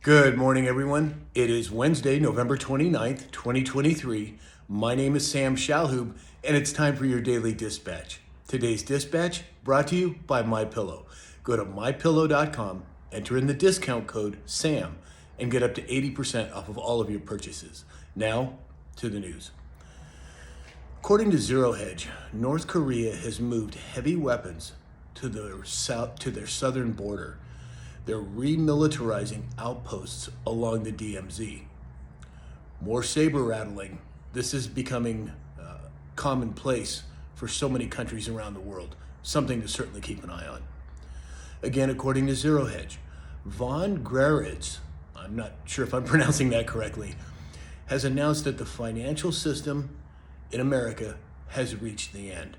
Good morning, everyone. It is Wednesday, November 29th, 2023. My name is Sam Shalhoub, and it's time for your daily dispatch. Today's dispatch brought to you by MyPillow. Go to mypillow.com, enter in the discount code SAM, and get up to 80% off of all of your purchases. Now, to the news. According to Zero Hedge, North Korea has moved heavy weapons to their southern border. They're remilitarizing outposts along the DMZ. More saber rattling. This is becoming commonplace for so many countries around the world. Something to certainly keep an eye on. Again, according to Zero Hedge, Von Greritz, I'm not sure if I'm pronouncing that correctly, has announced that the financial system in America has reached the end.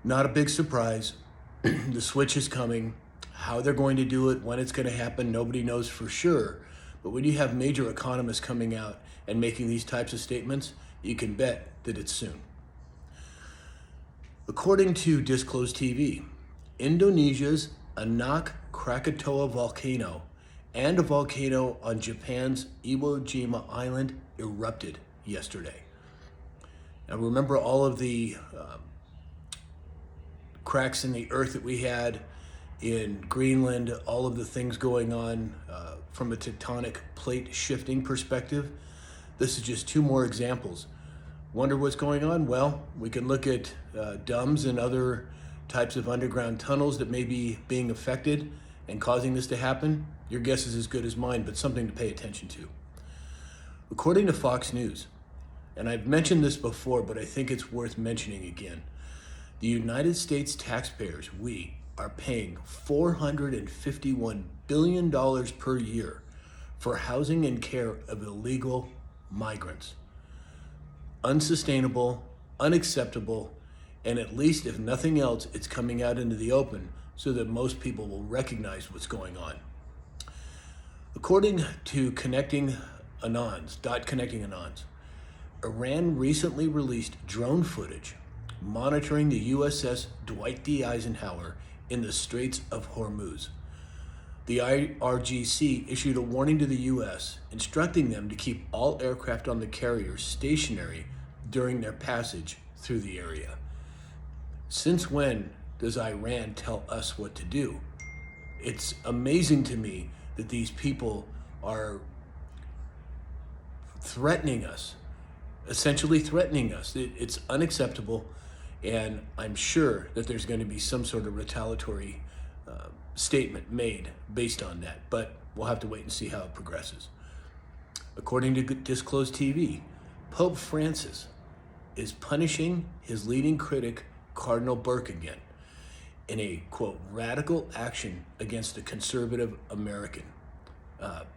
Not a big surprise. The switch is coming. How they're going to do it, when it's going to happen, nobody knows for sure. But when you have major economists coming out and making these types of statements, you can bet that it's soon. According to Disclosed TV, Indonesia's Anak Krakatoa volcano and a volcano on Japan's Iwo Jima Island erupted yesterday. Now remember all of the cracks in the earth that we had in Greenland, all of the things going on from a tectonic plate shifting perspective. This is just two more examples. Wonder what's going on? Well, we can look at DUMBs and other types of underground tunnels that may be being affected and causing this to happen. Your guess is as good as mine, but something to pay attention to. According to Fox News, and I've mentioned this before, but I think it's worth mentioning again, the United States taxpayers, we, are paying $451 billion per year for housing and care of illegal migrants. Unsustainable, unacceptable, and at least if nothing else, it's coming out into the open so that most people will recognize what's going on. According to Connecting Anons, Iran recently released drone footage monitoring the USS Dwight D. Eisenhower in the Straits of Hormuz. The IRGC issued a warning to the U.S., instructing them to keep all aircraft on the carrier stationary during their passage through the area. Since when does Iran tell us what to do? It's amazing to me that these people are threatening us, essentially threatening us. It's unacceptable. And I'm sure that there's going to be some sort of retaliatory statement made based on that. But we'll have to wait and see how it progresses. According to Disclosed TV, Pope Francis is punishing his leading critic, Cardinal Burke, again in a, quote, radical action against a conservative American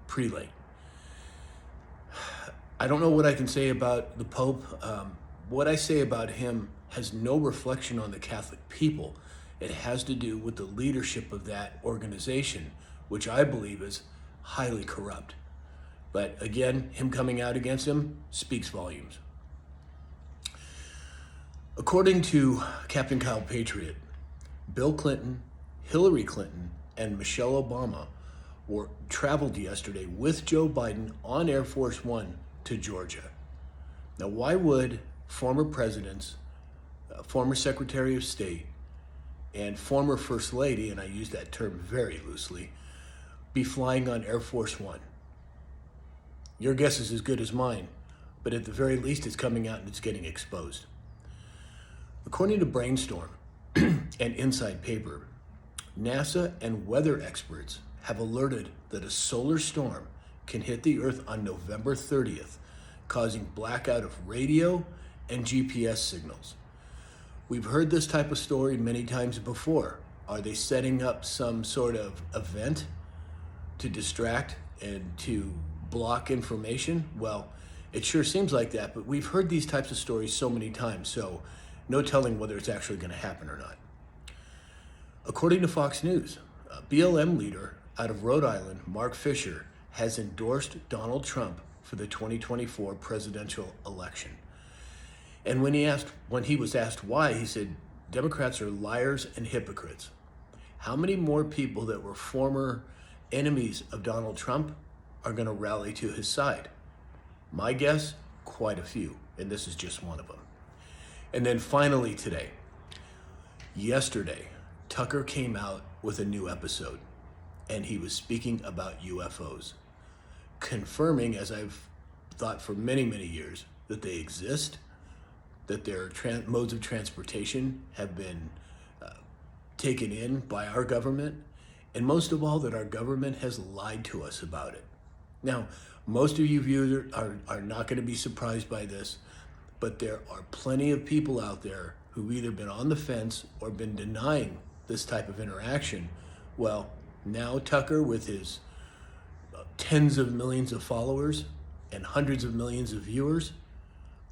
prelate. I don't know what I can say about the Pope. What I say about him has no reflection on the Catholic people. It has to do with the leadership of that organization, which I believe is highly corrupt. But again, him coming out against him speaks volumes. According to Captain Kyle Patriot, Bill Clinton, Hillary Clinton, and Michelle Obama traveled yesterday with Joe Biden on Air Force One to Georgia. Now, why would former presidents, former Secretary of State, and former First Lady, and I use that term very loosely, be flying on Air Force One? Your guess is as good as mine, but at the very least it's coming out and it's getting exposed. According to Brainstorm and Inside Paper, NASA and weather experts have alerted that a solar storm can hit the Earth on November 30th, causing blackout of radio and GPS signals. We've heard this type of story many times before. Are they setting up some sort of event to distract and to block information? Well, it sure seems like that, but we've heard these types of stories so many times, so no telling whether it's actually going to happen or not. According to Fox News, a BLM leader out of Rhode Island, Mark Fisher, has endorsed Donald Trump for the 2024 presidential election. And when he was asked why, he said, Democrats are liars and hypocrites. How many more people that were former enemies of Donald Trump are going to rally to his side? My guess, quite a few, and this is just one of them. And then finally today, yesterday, Tucker came out with a new episode, and he was speaking about UFOs, confirming, as I've thought for many, many years, that they exist, that their modes of transportation have been taken in by our government, and most of all, that our government has lied to us about it. Now, most of you viewers are not going to be surprised by this, but there are plenty of people out there who've either been on the fence or been denying this type of interaction. Well, now Tucker, with his tens of millions of followers and hundreds of millions of viewers,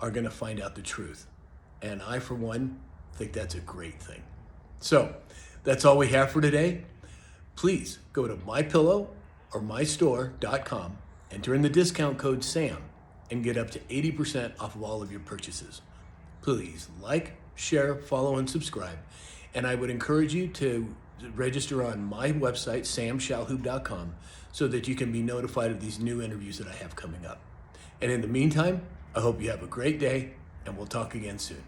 are going to find out the truth. And I, for one, think that's a great thing. So that's all we have for today. Please go to MyPillow or mystore.com, enter in the discount code SAM, and get up to 80% off of all of your purchases. Please like, share, follow, and subscribe. And I would encourage you to register on my website, samshalhoub.com, so that you can be notified of these new interviews that I have coming up. And in the meantime, I hope you have a great day, and we'll talk again soon.